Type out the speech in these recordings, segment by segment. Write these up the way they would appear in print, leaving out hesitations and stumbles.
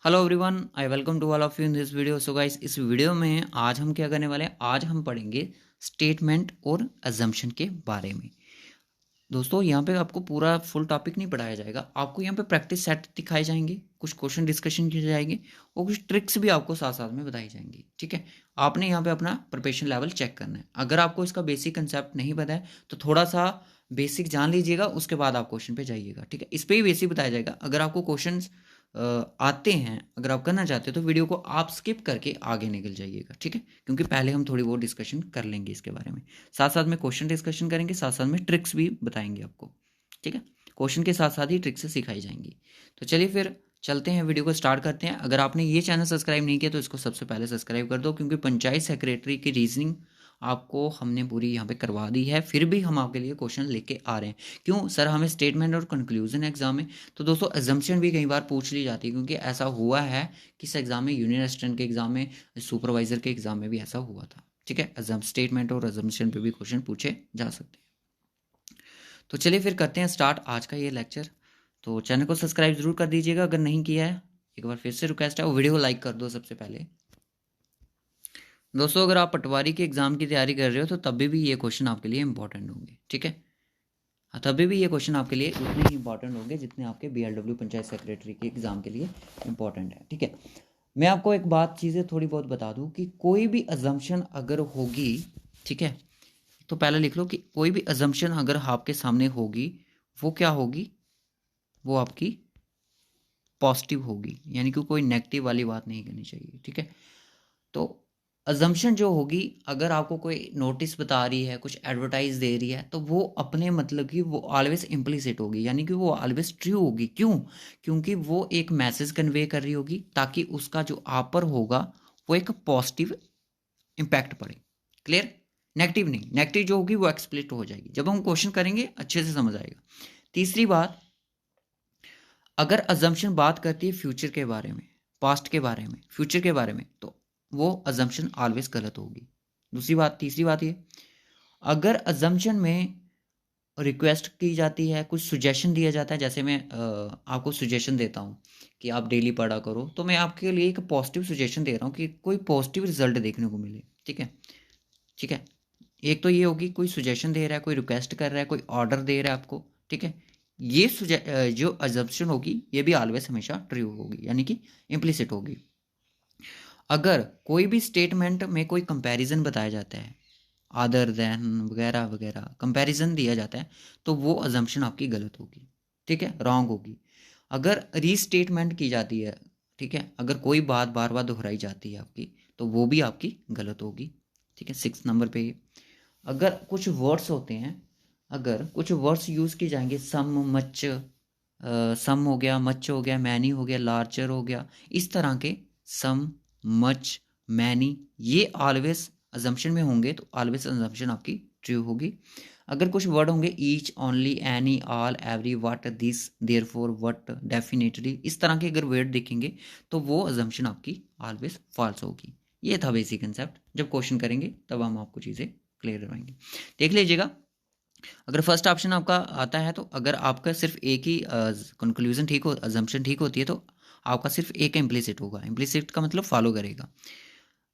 Hello everyone, I welcome to all of you in this video. So guys, इस video में आज हम क्या करने वाले हैं, आज हम पढ़ेंगे स्टेटमेंट और अजम्पशन के बारे में। दोस्तों, यहाँ पे आपको पूरा फुल टॉपिक नहीं पढ़ाया जाएगा, आपको यहाँ पे प्रैक्टिस सेट दिखाए जाएंगे, कुछ क्वेश्चन डिस्कशन किए जाएंगे और कुछ ट्रिक्स भी आपको साथ साथ में बताई जाएंगी। ठीक है, आपने यहाँ पे अपना प्रिपरेशन लेवल चेक करना है। अगर आपको इसका बेसिक कंसेप्ट नहीं पता है तो थोड़ा सा बेसिक जान लीजिएगा, उसके बाद आप क्वेश्चन पे जाइएगा। ठीक है, इस पर ही बेसिक बताया जाएगा। अगर आपको क्वेश्चन आते हैं, अगर आप करना चाहते हो तो वीडियो को आप स्किप करके आगे निकल जाइएगा। ठीक है, क्योंकि पहले हम थोड़ी बहुत डिस्कशन कर लेंगे इसके बारे में, साथ साथ में क्वेश्चन डिस्कशन करेंगे, साथ साथ में ट्रिक्स भी बताएंगे आपको। ठीक है, क्वेश्चन के साथ साथ ही ट्रिक्स सिखाई जाएंगी। तो चलिए फिर चलते हैं, वीडियो को स्टार्ट करते हैं। अगर आपने ये चैनल सब्सक्राइब नहीं किया तो इसको सबसे पहले सब्सक्राइब कर दो, क्योंकि पंचायत सेक्रेटरी की रीजनिंग आपको हमने पूरी यहाँ पे करवा दी है। फिर भी हम आपके लिए क्वेश्चन लेके आ रहे हैं। क्यों सर, हमें स्टेटमेंट और कंक्लूजन एग्जाम में तो दोस्तों अजम्पशन भी कई बार पूछ ली जाती है, क्योंकि ऐसा हुआ है कि इस एग्जाम में, यूनियन असिस्टेंट के एग्जाम में, सुपरवाइजर के एग्जाम में भी ऐसा हुआ था। ठीक है, स्टेटमेंट और अजम्पशन पे भी क्वेश्चन पूछे जा सकते हैं। तो चलिए फिर करते हैं स्टार्ट आज का ये लेक्चर। तो चैनल को सब्सक्राइब जरूर कर दीजिएगा अगर नहीं किया है, एक बार फिर से रिक्वेस्ट है, वो वीडियो लाइक कर दो सबसे पहले। दोस्तों, अगर आप पटवारी के एग्जाम की तैयारी कर रहे हो तो तभी भी ये क्वेश्चन आपके लिए इंपॉर्टेंट होंगे। ठीक है, तभी भी ये क्वेश्चन आपके लिए उतने ही इंपॉर्टेंट होंगे जितने आपके BLW पंचायत सेक्रेटरी के एग्जाम के लिए इंपॉर्टेंट है। ठीक है, मैं आपको एक बात चीज़ें थोड़ी बहुत बता दूं कि कोई भी अजम्पशन अगर होगी, ठीक है, तो पहले लिख लो कि कोई भी अजम्पशन अगर आपके सामने होगी, वो क्या होगी, वो आपकी पॉजिटिव होगी, यानी कि कोई नेगेटिव वाली बात नहीं करनी चाहिए। ठीक है, तो अजम्पशन जो होगी, अगर आपको कोई नोटिस बता रही है, कुछ एडवर्टाइज दे रही है, तो वो अपने मतलब की वो ऑलवेज इम्प्लिसिट होगी, यानी कि वो ऑलवेज ट्रू होगी। क्यों? क्योंकि वो एक मैसेज कन्वे कर रही होगी ताकि उसका जो आप पर होगा वो एक पॉजिटिव इम्पैक्ट पड़े। क्लियर? नेगेटिव नहीं, नेगेटिव जो होगी वो एक्सप्लिट हो जाएगी। जब हम क्वेश्चन करेंगे अच्छे से समझ आएगा। तीसरी बात, अगर अजम्पशन बात करती है फ्यूचर के बारे में, पास्ट के बारे में, फ्यूचर के बारे में, तो वो अजम्पशन ऑलवेज गलत होगी। दूसरी बात, तीसरी बात ये, अगर अजम्पशन में रिक्वेस्ट की जाती है, कुछ सुजेशन दिया जाता है, जैसे मैं आपको सुजेशन देता हूँ कि आप डेली पढ़ा करो, तो मैं आपके लिए एक पॉजिटिव सुजेशन दे रहा हूँ कि कोई पॉजिटिव रिजल्ट देखने को मिले। ठीक है, ठीक है, एक तो ये होगी, कोई सुजेशन दे रहा है, कोई रिक्वेस्ट कर रहा है, कोई ऑर्डर दे रहा है आपको। ठीक है, ये जो अजम्पशन होगी ये भी ऑलवेज हमेशा ट्रू होगी, यानी कि इम्प्लिसिट होगी। अगर कोई भी स्टेटमेंट में कोई कंपैरिजन बताया जाता है, अदर देन वगैरह वगैरह कंपैरिजन दिया जाता है, तो वो अजम्पशन आपकी गलत होगी। ठीक है, रॉन्ग होगी। अगर रीस्टेटमेंट की जाती है, ठीक है, अगर कोई बात बार बार दोहराई जाती है आपकी, तो वो भी आपकी गलत होगी। ठीक है, 6 नंबर पे ये, अगर कुछ वर्ड्स होते हैं, अगर कुछ वर्ड्स यूज़ किए जाएंगे, सम, मच, सम हो गया, मच हो गया, मैनी हो गया, लार्जर हो गया, इस तरह के सम, मच, मैनी, ये ऑलवेज अजम्पशन में होंगे, तो ऑलवेज अजम्पशन आपकी ट्रू होगी। अगर कुछ वर्ड होंगे, each, only, any, all, every, what, this, therefore, what, definitely, इस तरह के अगर वर्ड देखेंगे तो वो अजम्पशन आपकी ऑलवेज फॉल्स होगी। ये था बेसिक कंसेप्ट। जब क्वेश्चन करेंगे तब हम आपको चीज़ें क्लियर करवाएंगे। देख लीजिएगा, अगर फर्स्ट ऑप्शन आपका आता है, तो अगर आपका सिर्फ एक ही कंक्लूजन ठीक हो, अजम्पशन ठीक होती है, तो आपका सिर्फ एक इम्प्लिसिट होगा। इम्प्लिसिट का मतलब फॉलो करेगा,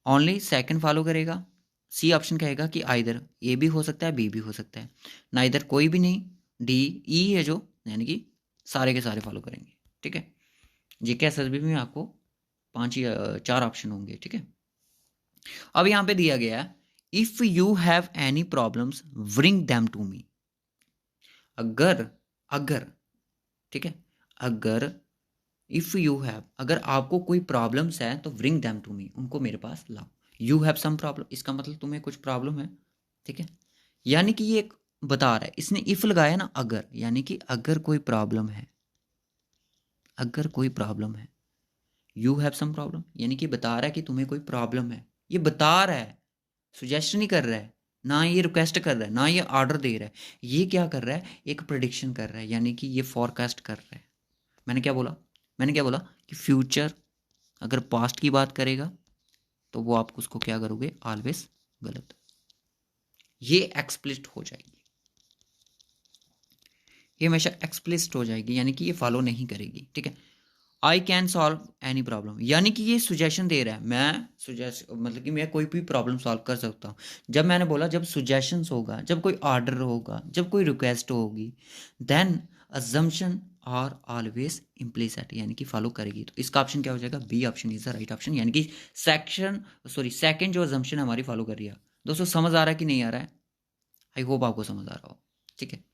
ओनली सेकंड फॉलो करेगा। सी ऑप्शन कहेगा कि आइदर ए भी हो सकता है, बी भी हो सकता है, ना इधर कोई भी नहीं, डी, ई है जो, यानी कि सारे के सारे फॉलो करेंगे। ठीक है, जीके एसएसबी में आपको 5 या 4 ऑप्शन होंगे। ठीक है, अब यहाँ पे दिया गया है, if you have any problems bring them to me. अगर, अगर, ठीक है, अगर, इफ यू हैव, अगर आपको कोई प्रॉब्लम्स है तो ब्रिंग देम टू मी, उनको मेरे पास लाओ। यू हैव सम प्रॉब्लम, इसका मतलब तुम्हें कुछ प्रॉब्लम है। ठीक है, यानी कि ये एक बता रहा है, इसने इफ लगाया ना, अगर, यानी कि अगर कोई प्रॉब्लम है, अगर कोई प्रॉब्लम है, यू हैव सम प्रॉब्लम, यानी कि बता रहा है कि तुम्हें कोई प्रॉब्लम है। ये बता रहा है, सुजेस्ट नहीं कर रहा है, ना ये रिक्वेस्ट कर रहा है, ना ये ऑर्डर दे रहा है। ये क्या कर रहा है, एक प्रिडिक्शन कर रहा है, यानी कि ये फॉरकास्ट कर रहा है। मैंने क्या बोला, मैंने क्या बोला कि फ्यूचर अगर पास्ट की बात करेगा तो वो आप उसको क्या करोगे, ऑलवेज गलत। ये एक्सप्लिसिट हो जाएगी, ये हमेशा एक्सप्लिसिट हो जाएगी, यानी कि ये फॉलो नहीं करेगी। ठीक है, I can solve any problem, यानी कि ये सुजेशन दे रहा है, मैं सुजेस्ट मतलब कि मैं कोई भी प्रॉब्लम सॉल्व कर सकता हूँ। जब मैंने बोला जब सुजेशंस होगा, जब कोई ऑर्डर होगा, जब कोई रिक्वेस्ट होगी, then assumption are always implicit, यानी कि फॉलो करेगी। तो इसका ऑप्शन क्या हो जाएगा? B option is the right option, यानी कि सेकंड जो अजम्पशन हमारी फॉलो कर रही है। दोस्तों समझ आ रहा है कि नहीं आ रहा है? आई होप आपको समझ आ रहा हो। ठीक है,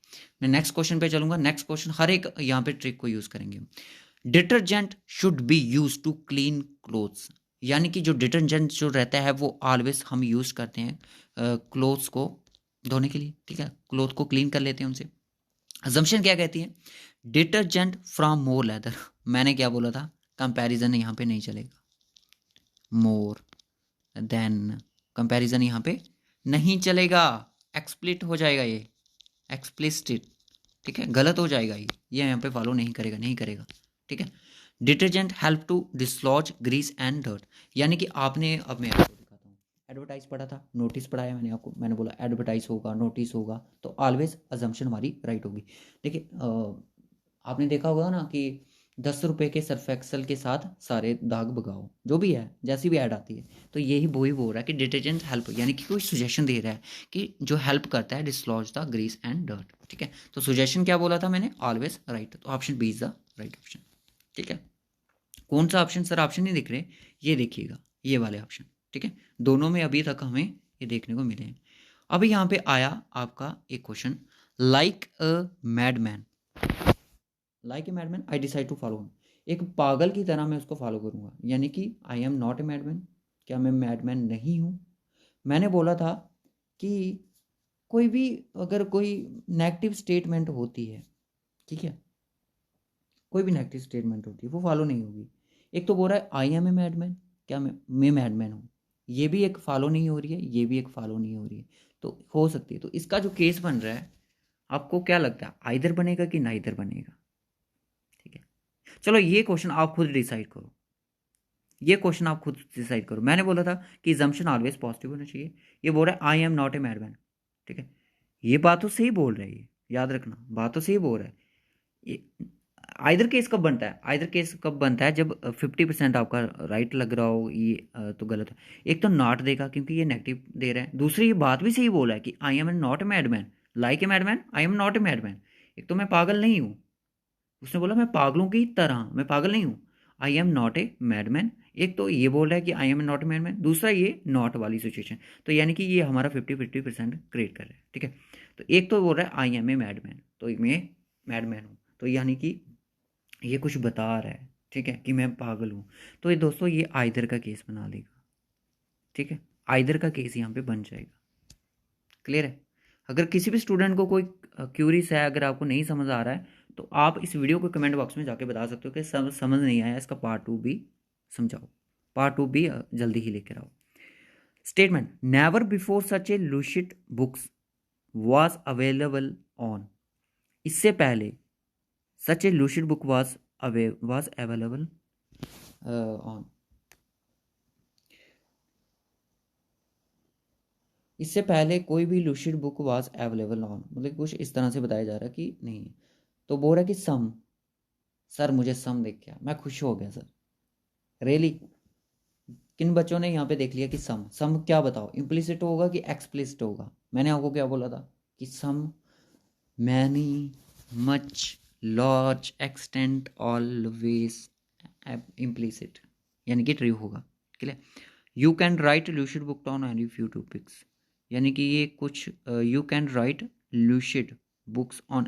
मैं नेक्स्ट क्वेश्चन पे चलूंगा। नेक्स्ट क्वेश्चन हर एक यहाँ पे ट्रिक को यूज करेंगे। Detergent should be use to clean clothes, यानी कि जो डिटर्जेंट जो रहता है वो ऑलवेज हम यूज करते हैं क्लोथ्स को धोने के लिए। ठीक है, क्लोथ को क्लीन कर लेते हैं उनसे। अजम्पशन क्या कहती है? Detergent from more leather. मैंने क्या बोला था? कंपैरिजन यहाँ पे नहीं चलेगा, मोर देन कंपैरिजन यहाँ पे नहीं चलेगा, एक्सप्लिट हो जाएगा ये, एक्सप्लिसिट। ठीक है, गलत हो जाएगा ये यहाँ पे फॉलो नहीं करेगा, नहीं करेगा। ठीक है, detergent help to dislodge grease and dirt, यानी कि आपने, अब मैं आपको दिखाता हूँ, एडवर्टाइज पढ़ा था, नोटिस पढ़ा है मैंने आपको, मैंने बोला एडवर्टाइज होगा, नोटिस होगा, तो ऑलवेज अजम्पशन हमारी राइट होगी। देखिए आपने देखा होगा ना कि 10 रुपए के सर्फ एक्सल के साथ सारे दाग भगाओ, जो भी है, जैसी भी ऐड आती है, तो यही वही बोल रहा है कि डिटर्जेंट हेल्प, यानी कि कोई सुजेशन दे रहा है कि जो हेल्प करता है dislodge the grease and dirt. ठीक है, तो सुजेशन क्या बोला था मैंने? ऑलवेज राइट, तो option B is the right option. ठीक है, कौन सा ऑप्शन सर? ऑप्शन नहीं दिख रहे, ये देखिएगा, ये वाले ऑप्शन। ठीक है, दोनों में अभी तक हमें ये देखने को मिले हैं। अभी यहाँ पे आया आपका एक question, like a madman, like a madman I decide to follow him, एक पागल की तरह मैं उसको फॉलो करूंगा, यानी कि I am not a madman, क्या मैं मैडमैन नहीं हूँ? मैंने बोला था कि कोई भी अगर कोई नेगेटिव स्टेटमेंट होती है, ठीक है, कोई भी नेगेटिव स्टेटमेंट होती है वो फॉलो नहीं होगी। एक तो बोल रहा है आई एम ए मैडमैन, क्या मैं मैडमैन हूँ, ये भी एक फॉलो नहीं हो रही है, ये भी एक फॉलो नहीं हो रही है, तो हो सकती है। तो इसका जो केस बन रहा है, आपको क्या लगता है, आइदर बनेगा कि नाइदर बनेगा? ठीक है, चलो ये क्वेश्चन आप खुद डिसाइड करो, ये क्वेश्चन आप खुद डिसाइड करो। मैंने बोला था कि जम्पशन ऑलवेज पॉजिटिव होना चाहिए, ये बोल रहा है I am not a madman. ठीक है, ये बात तो सही बोल रहा है, ये याद रखना, बात तो सही बोल रहा है। ये आइदर केस कब बनता है? आइदर केस कब बनता है? जब 50% आपका राइट लग रहा हो, ये तो गलत है। एक तो नॉट देगा क्योंकि ये नेगेटिव दे रहा है, दूसरी ये बात भी सही बोला है कि I am not a madman, like a madman, I am not a madman. एक तो मैं पागल नहीं हूँ, उसने बोला मैं पागलों की तरह, मैं पागल नहीं हूँ, I am not a madman. एक तो ये बोल रहा है कि I am not a madman, दूसरा ये नॉट वाली सिचुएशन, तो यानी कि ये हमारा 50-50% क्रिएट कर रहा है। ठीक है, तो एक तो बोल रहा है आई एम ए मैडमैन, तो मैं मैडमैन हूँ, तो यानी कि ये कुछ बता रहा है, ठीक है, कि मैं पागल हूँ। तो ये दोस्तों ये आइदर का केस बना लेगा। ठीक है, आइदर का केस यहाँ पे बन जाएगा। क्लियर है? अगर किसी भी स्टूडेंट को कोई क्यूरीज है, अगर आपको नहीं समझ आ रहा है, तो आप इस वीडियो को कमेंट बॉक्स में जाके बता सकते हो कि समझ नहीं आया, इसका पार्ट 2 भी समझाओ, पार्ट 2 भी जल्दी ही लेकर आओ। Statement, never before such a lucid books was available on, इससे पहले such a lucid book was available on, इससे पहले कोई भी lucid book was available on, मतलब कुछ इस तरह से बताया जा रहा है कि नहीं है। तो बोल रहा है कि सम, सर मुझे सम देख गया, मैं खुश हो गया सर। रियली किन बच्चों ने यहाँ पे देख लिया कि सम, सम क्या बताओ, इम्प्लिसिट होगा कि एक्सप्लिसिट होगा? मैंने आपको क्या बोला था कि some, many, much, large, extent, always, implicit, यानी कि ट्रू होगा। Clear? You can write lucid book down any few topics, यानी कि ये कुछ you can write lucid books on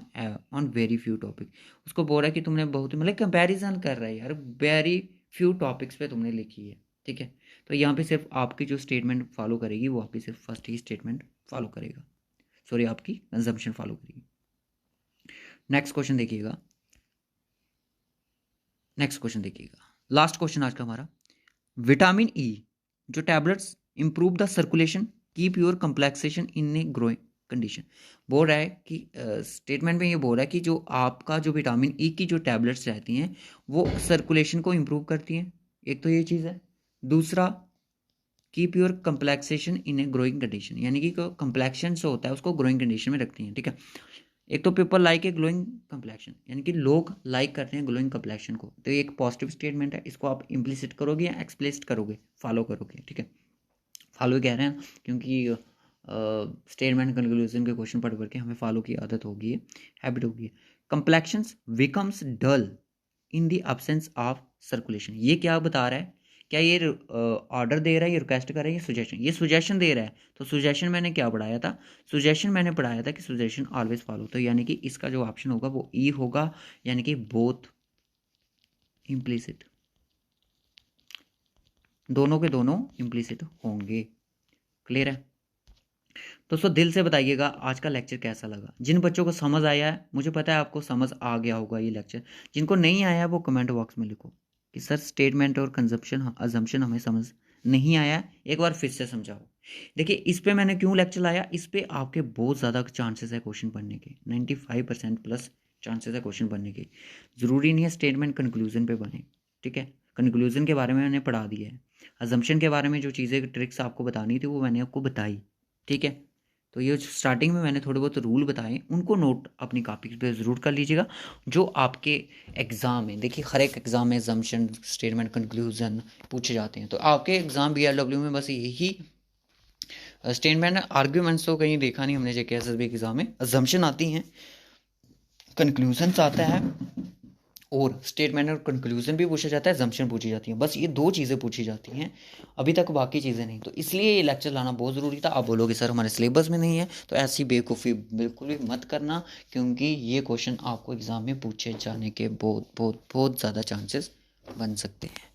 on very few topic, उसको बोल रहा है कि तुमने बहुत, मतलब कंपैरिजन कर रहा है यार, वेरी फ्यू टॉपिक्स पे तुमने लिखी है। ठीक है, तो यहाँ पे सिर्फ आपकी जो स्टेटमेंट फॉलो करेगी वो आपकी सिर्फ फर्स्ट ही स्टेटमेंट फॉलो करेगा, सॉरी आपकी कंजम्पशन फॉलो करेगी। नेक्स्ट क्वेश्चन देखिएगा, नेक्स्ट क्वेश्चन देखिएगा, लास्ट क्वेश्चन आज का हमारा, विटामिन ई जो tablets improve the circulation, keep your complexion in a growing condition. बोल रहा है कि स्टेटमेंट में ये बोल रहा है कि जो आपका जो विटामिन ई की जो टैबलेट्स रहती हैं वो सर्कुलेशन को इम्प्रूव करती हैं, एक तो ये चीज़ है। दूसरा, keep your complexion in a growing condition, यानी कि कंप्लेक्शन जो होता है उसको ग्रोइंग कंडीशन में रखती हैं। ठीक है, एक तो people like a glowing complexion, यानी कि लोग लाइक करते हैं ग्लोइंग कम्प्लेक्शन को, तो ये एक पॉजिटिव स्टेटमेंट है। इसको आप इम्प्लिसिट करोगे या एक्सप्लिसिट करोगे, फॉलो करोगे, ठीक है। फॉलो कह रहे हैं क्योंकि स्टेटमेंट कंक्लूजन के क्वेश्चन पढ़ करके हमें फॉलो की आदत होगी है, हैबिट होगी है। Complexions becomes dull in the absence of circulation, ये क्या बता रहा है, क्या ये ऑर्डर दे रहा है, ये रिक्वेस्ट कर रहा है, ये सुजेशन, ये सुजेशन दे रहा है। तो सुजेशन मैंने क्या पढ़ाया था, सुजेशन मैंने पढ़ाया था कि सुजेशन ऑलवेज फॉलो, तो यानी कि इसका जो ऑप्शन होगा वो ई होगा, यानी कि बोथ इम्प्लिसिट, दोनों के दोनों इम्प्लिसिट होंगे। क्लियर है। दोस्तों दिल से बताइएगा आज का लेक्चर कैसा लगा। जिन बच्चों को समझ आया है, मुझे पता है आपको समझ आ गया होगा ये लेक्चर। जिनको नहीं आया है वो कमेंट बॉक्स में लिखो कि सर स्टेटमेंट और कंजप्शन अजम्पशन हमें समझ नहीं आया, एक बार फिर से समझाओ। देखिए इस पे मैंने क्यों लेक्चर लाया, इस पे आपके बहुत ज़्यादा चांसेस है क्वेश्चन पढ़ने के, 95% प्लस चांसेस है क्वेश्चन पढ़ने के। ज़रूरी नहीं है स्टेटमेंट कंक्लूजन पे बने, ठीक है। कंक्लूजन के बारे में मैंने पढ़ा दिया है, अजम्पशन के बारे में जो चीज़ें ट्रिक्स आपको बतानी थी वो मैंने आपको बताई, ठीक है। तो ये स्टार्टिंग में मैंने थोड़े बहुत रूल बताए, उनको नोट अपनी कॉपी पे ज़रूर कर लीजिएगा। जो आपके एग्ज़ाम में, देखिए हर एक एग्ज़ाम में अजम्पशन स्टेटमेंट कंक्लूजन पूछे जाते हैं, तो आपके एग्ज़ाम BLW में बस यही स्टेटमेंट आर्ग्यूमेंट्स तो कहीं देखा नहीं हमने जेके SSB एग्ज़ाम में। अजम्पशन आती हैं, कंक्लूजन्स आता है, और स्टेटमेंट और कंक्लूजन भी पूछा जाता है, अजम्पशन पूछी जाती है, बस ये दो चीज़ें पूछी जाती हैं, अभी तक बाकी चीज़ें नहीं। तो इसलिए ये लेक्चर लाना बहुत ज़रूरी था। आप बोलोगे सर हमारे सिलेबस में नहीं है, तो ऐसी बेवकूफ़ी बिल्कुल भी मत करना, क्योंकि ये क्वेश्चन आपको एग्ज़ाम में पूछे जाने के बहुत बहुत बहुत ज़्यादा चांसेस बन सकते हैं।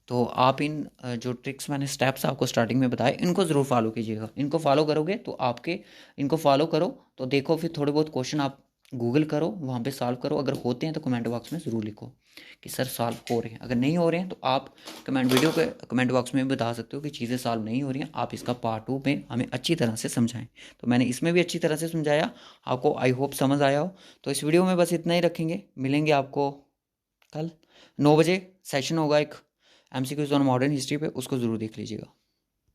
तो आप इन जो ट्रिक्स मैंने स्टेप्स आपको स्टार्टिंग में बताए, इनको ज़रूर फॉलो कीजिएगा। इनको फॉलो करोगे तो आपके, इनको फॉलो करो तो देखो, फिर थोड़े बहुत क्वेश्चन आप गूगल करो, वहाँ पे सॉल्व करो। अगर होते हैं तो कमेंट बॉक्स में ज़रूर लिखो कि सर सॉल्व हो रहे हैं। अगर नहीं हो रहे हैं तो आप वीडियो के कमेंट बॉक्स में भी बता सकते हो कि चीज़ें सॉल्व नहीं हो रही हैं, आप इसका पार्ट 2 में हमें अच्छी तरह से समझाएं। तो मैंने इसमें भी अच्छी तरह से समझाया, आपको आई होप समझ आया हो। तो इस वीडियो में बस इतना ही रखेंगे, मिलेंगे आपको कल 9 बजे। सेशन होगा एक MCQs ऑन मॉडर्न हिस्ट्री पे, उसको ज़रूर देख लीजिएगा।